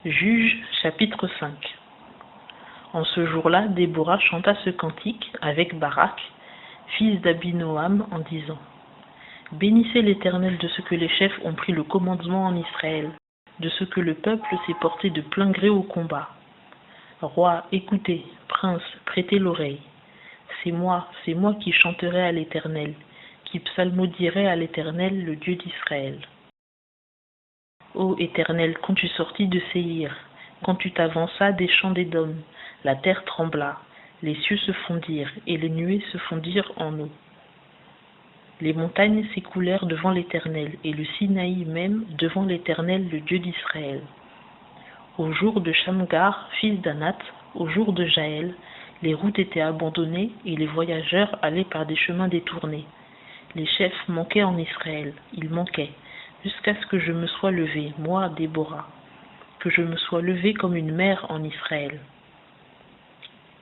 Juge chapitre 5. En ce jour-là, Déborah chanta ce cantique avec Barak, fils d'Abinoam, en disant: Bénissez l'Éternel de ce que les chefs ont pris le commandement en Israël, de ce que le peuple s'est porté de plein gré au combat. Roi, écoutez, prince, prêtez l'oreille. C'est moi qui chanterai à l'Éternel, qui psalmodierai à l'Éternel, le Dieu d'Israël. Ô Éternel, quand tu sortis de Séhir, quand tu t'avanças des champs d'Édom, la terre trembla, les cieux se fondirent, et les nuées se fondirent en eau. Les montagnes s'écoulèrent devant l'Éternel, et le Sinaï même devant l'Éternel, le Dieu d'Israël. Au jour de Shamgar, fils d'Anat, au jour de Jaël, les routes étaient abandonnées, et les voyageurs allaient par des chemins détournés. Les chefs manquaient en Israël, ils manquaient, jusqu'à ce que je me sois levée, moi, Déborah, que je me sois levée comme une mère en Israël.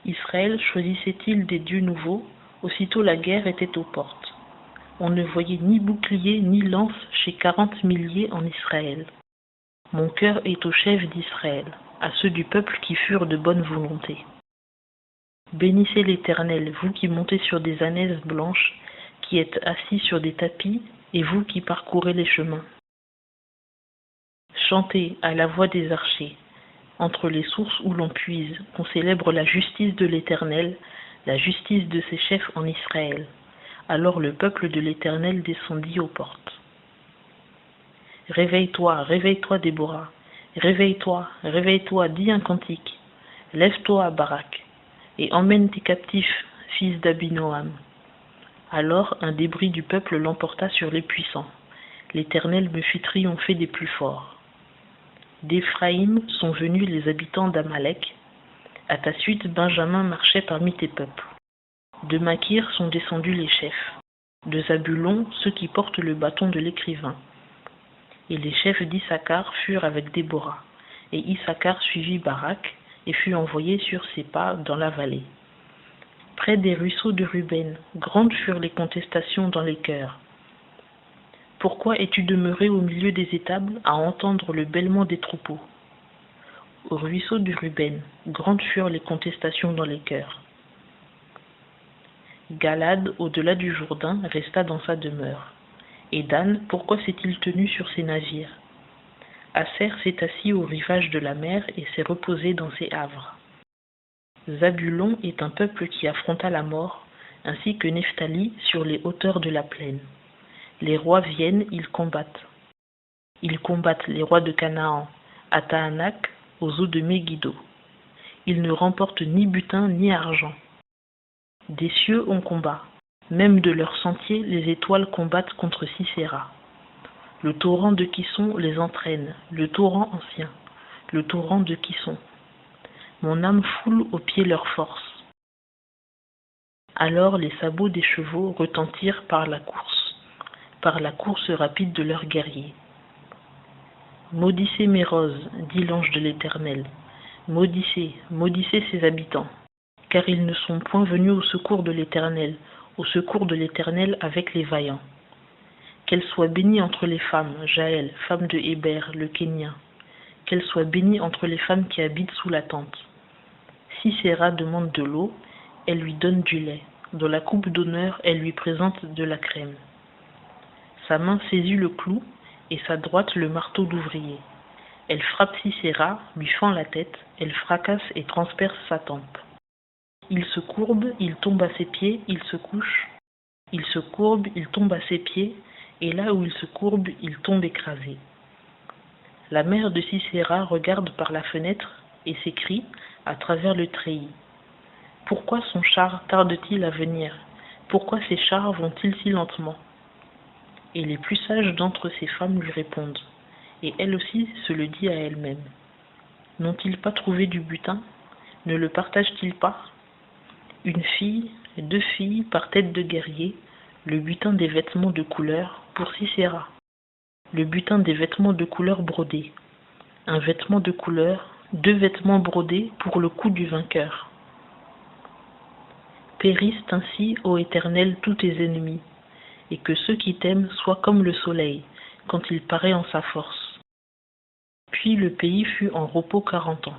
Israël choisissait-il des dieux nouveaux? Aussitôt la guerre était aux portes. On ne voyait ni bouclier ni lance chez 40 milliers en Israël. Mon cœur est aux chefs d'Israël, à ceux du peuple qui furent de bonne volonté. Bénissez l'Éternel, vous qui montez sur des ânesses blanches, qui êtes assis sur des tapis, et vous qui parcourez les chemins. Chantez à la voix des archers, entre les sources où l'on puise, qu'on célèbre la justice de l'Éternel, la justice de ses chefs en Israël. Alors le peuple de l'Éternel descendit aux portes. Réveille-toi, réveille-toi, Déborah. Réveille-toi, dis un cantique. Lève-toi, Barak, et emmène tes captifs, fils d'Abinoam. Alors un débris du peuple l'emporta sur les puissants. L'Éternel me fit triompher des plus forts. D'Éphraïm sont venus les habitants d'Amalek. À ta suite, Benjamin marchait parmi tes peuples. De Makir sont descendus les chefs. De Zabulon, ceux qui portent le bâton de l'écrivain. Et les chefs d'Issachar furent avec Déborah. Et Issachar suivit Barak et fut envoyé sur ses pas dans la vallée. Près des ruisseaux de Ruben, grandes furent les contestations dans les cœurs. Pourquoi es-tu demeuré au milieu des étables à entendre le bêlement des troupeaux? Au ruisseau de Ruben, grandes furent les contestations dans les cœurs. Galad, au-delà du Jourdain, resta dans sa demeure. Et Dan, pourquoi s'est-il tenu sur ses navires? Aser s'est assis au rivage de la mer et s'est reposé dans ses havres. Zabulon est un peuple qui affronta la mort, ainsi que Nephtali sur les hauteurs de la plaine. Les rois viennent, ils combattent. Ils combattent les rois de Canaan, à Tahanak, aux eaux de Megiddo. Ils ne remportent ni butin ni argent. Des cieux on combat, même de leurs sentiers les étoiles combattent contre Sisera. Le torrent de Kisson les entraîne, le torrent ancien, le torrent de Kisson. Mon âme foule aux pieds leur force. Alors les sabots des chevaux retentirent par la course rapide de leurs guerriers. Maudissez mes roses, dit l'ange de l'Éternel. Maudissez, maudissez ses habitants, car ils ne sont point venus au secours de l'Éternel avec les vaillants. Qu'elle soit bénie entre les femmes, Jaël, femme de Héber, le Kénien. Qu'elle soit bénie entre les femmes qui habitent sous la tente. Sisera demande de l'eau, elle lui donne du lait. Dans la coupe d'honneur, elle lui présente de la crème. Sa main saisit le clou, et sa droite le marteau d'ouvrier. Elle frappe Sisera, lui fend la tête, elle fracasse et transperce sa tempe. Il se courbe, il tombe à ses pieds, il se couche. Il se courbe, il tombe à ses pieds, et là où il se courbe, il tombe écrasé. La mère de Sisera regarde par la fenêtre et s'écrie à travers le treillis. Pourquoi son char tarde-t-il à venir? Pourquoi ses chars vont-ils si lentement? Et les plus sages d'entre ces femmes lui répondent, et elle aussi se le dit à elle-même. N'ont-ils pas trouvé du butin? Ne le partagent-ils pas? Une fille, 2 filles par tête de guerrier, le butin des vêtements de couleur pour Sisera. Le butin des vêtements de couleur brodés. Un vêtement de couleur, 2 vêtements brodés pour le cou du vainqueur. Périssent ainsi, ô Éternel, tous tes ennemis, et que ceux qui t'aiment soient comme le soleil, quand il paraît en sa force. Puis Ainsi le pays fut en repos 40 ans.